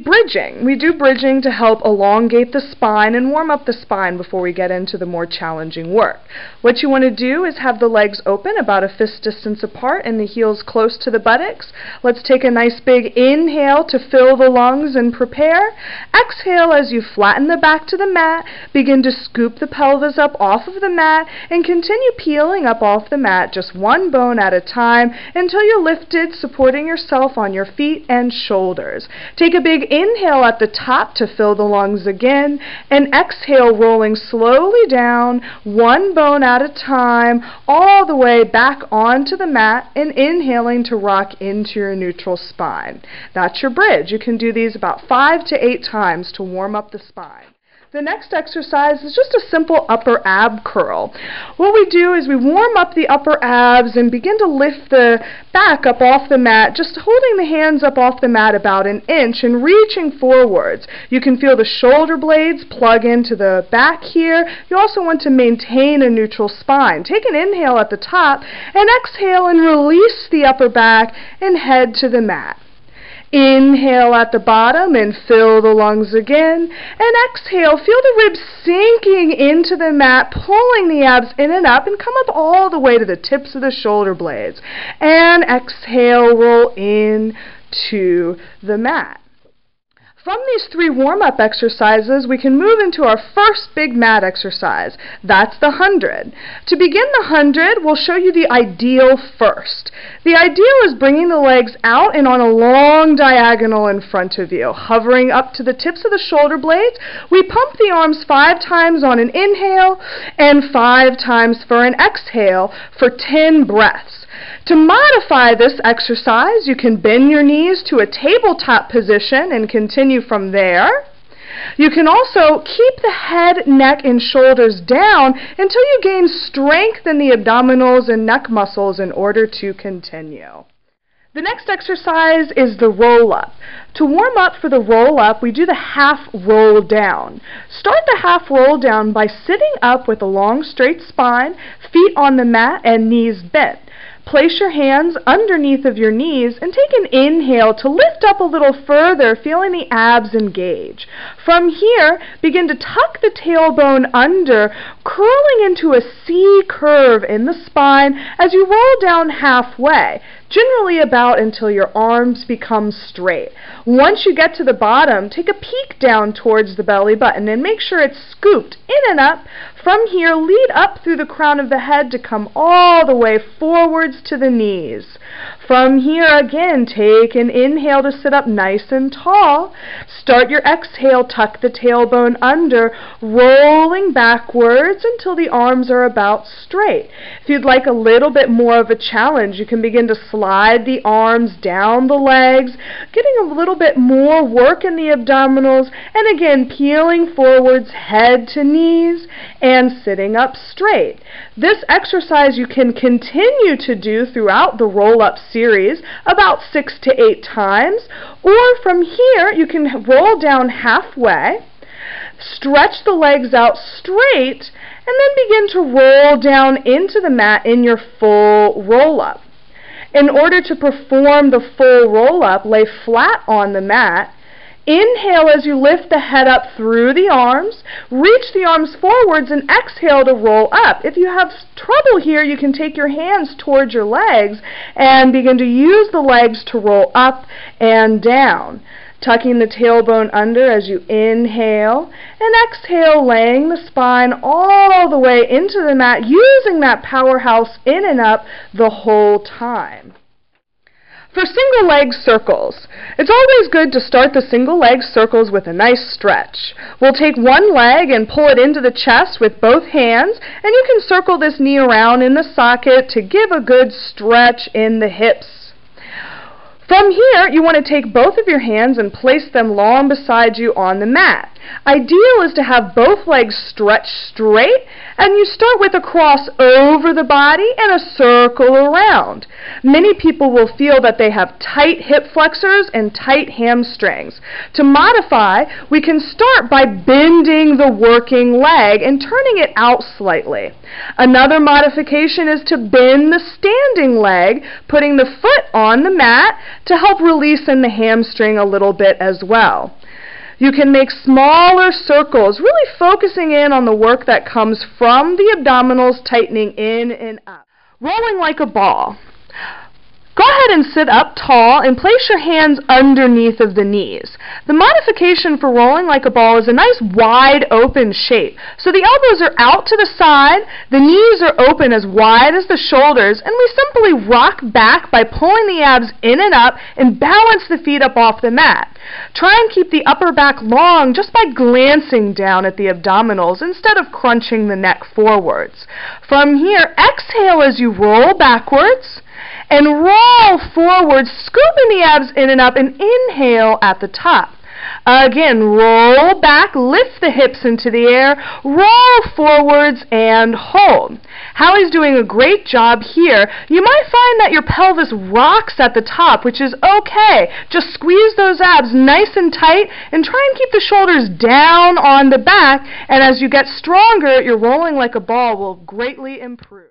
Bridging. We do bridging to help elongate the spine and warm up the spine before we get into the more challenging work. What you want to do is have the legs open about a fist distance apart and the heels close to the buttocks. Let's take a nice big inhale to fill the lungs and prepare. Exhale as you flatten the back to the mat. Begin to scoop the pelvis up off of the mat and continue peeling up off the mat just one bone at a time until you're lifted, supporting yourself on your feet and shoulders. Take a big inhale at the top to fill the lungs again, and exhale rolling slowly down, one bone at a time, all the way back onto the mat, and inhaling to rock into your neutral spine. That's your bridge. You can do these about 5 to 8 times to warm up the spine. The next exercise is just a simple upper ab curl. What we do is we warm up the upper abs and begin to lift the back up off the mat, just holding the hands up off the mat about an inch and reaching forwards. You can feel the shoulder blades plug into the back here. You also want to maintain a neutral spine. Take an inhale at the top and exhale and release the upper back and head to the mat. Inhale at the bottom and fill the lungs again, and exhale, feel the ribs sinking into the mat, pulling the abs in and up, and come up all the way to the tips of the shoulder blades. And exhale, roll in to the mat. From these 3 warm-up exercises, we can move into our first big mat exercise. That's the 100. To begin the 100, we'll show you the ideal first. The ideal is bringing the legs out and on a long diagonal in front of you. Hovering up to the tips of the shoulder blades, we pump the arms 5 times on an inhale and 5 times for an exhale for 10 breaths. To modify this exercise, you can bend your knees to a tabletop position and continue from there. You can also keep the head, neck, and shoulders down until you gain strength in the abdominals and neck muscles in order to continue. The next exercise is the roll-up. To warm up for the roll-up, we do the half roll down. Start the half roll down by sitting up with a long straight spine, feet on the mat, and knees bent. Place your hands underneath of your knees and take an inhale to lift up a little further, feeling the abs engage. From here, begin to tuck the tailbone under, curling into a C curve in the spine as you roll down halfway, generally about until your arms become straight. Once you get to the bottom, take a peek down towards the belly button and make sure it's scooped in and up. From here, lead up through the crown of the head to come all the way forwards to the knees. From here, again, take an inhale to sit up nice and tall. Start your exhale, tuck the tailbone under, rolling backwards until the arms are about straight. If you'd like a little bit more of a challenge, you can begin to slide the arms down the legs, getting a little bit more work in the abdominals, and again, peeling forwards, head to knees, and sitting up straight. This exercise you can continue to do throughout the roll-up series about 6 to 8 times, or from here you can roll down halfway, stretch the legs out straight, and then begin to roll down into the mat in your full roll-up. In order to perform the full roll-up, lay flat on the mat. Inhale as you lift the head up through the arms, reach the arms forwards, and exhale to roll up. If you have trouble here, you can take your hands towards your legs and begin to use the legs to roll up and down. Tucking the tailbone under as you inhale, and exhale, laying the spine all the way into the mat, using that powerhouse in and up the whole time. For single leg circles, it's always good to start the single leg circles with a nice stretch. We'll take one leg and pull it into the chest with both hands, and you can circle this knee around in the socket to give a good stretch in the hips. From here, you want to take both of your hands and place them long beside you on the mat. Ideal is to have both legs stretched straight, and you start with a cross over the body and a circle around. Many people will feel that they have tight hip flexors and tight hamstrings. To modify, we can start by bending the working leg and turning it out slightly. Another modification is to bend the standing leg, putting the foot on the mat to help release in the hamstring a little bit as well. You can make smaller circles, really focusing in on the work that comes from the abdominals, tightening in and up. Rolling like a ball. Go ahead and sit up tall and place your hands underneath of the knees. The modification for rolling like a ball is a nice wide open shape. So the elbows are out to the side, the knees are open as wide as the shoulders, and we simply rock back by pulling the abs in and up and balance the feet up off the mat. Try and keep the upper back long just by glancing down at the abdominals instead of crunching the neck forwards. From here, exhale as you roll backwards, and roll forward, scooping the abs in and up, and inhale at the top. Again, roll back, lift the hips into the air, roll forwards, and hold. Hallie's doing a great job here. You might find that your pelvis rocks at the top, which is okay. Just squeeze those abs nice and tight, and try and keep the shoulders down on the back, and as you get stronger, your rolling like a ball will greatly improve.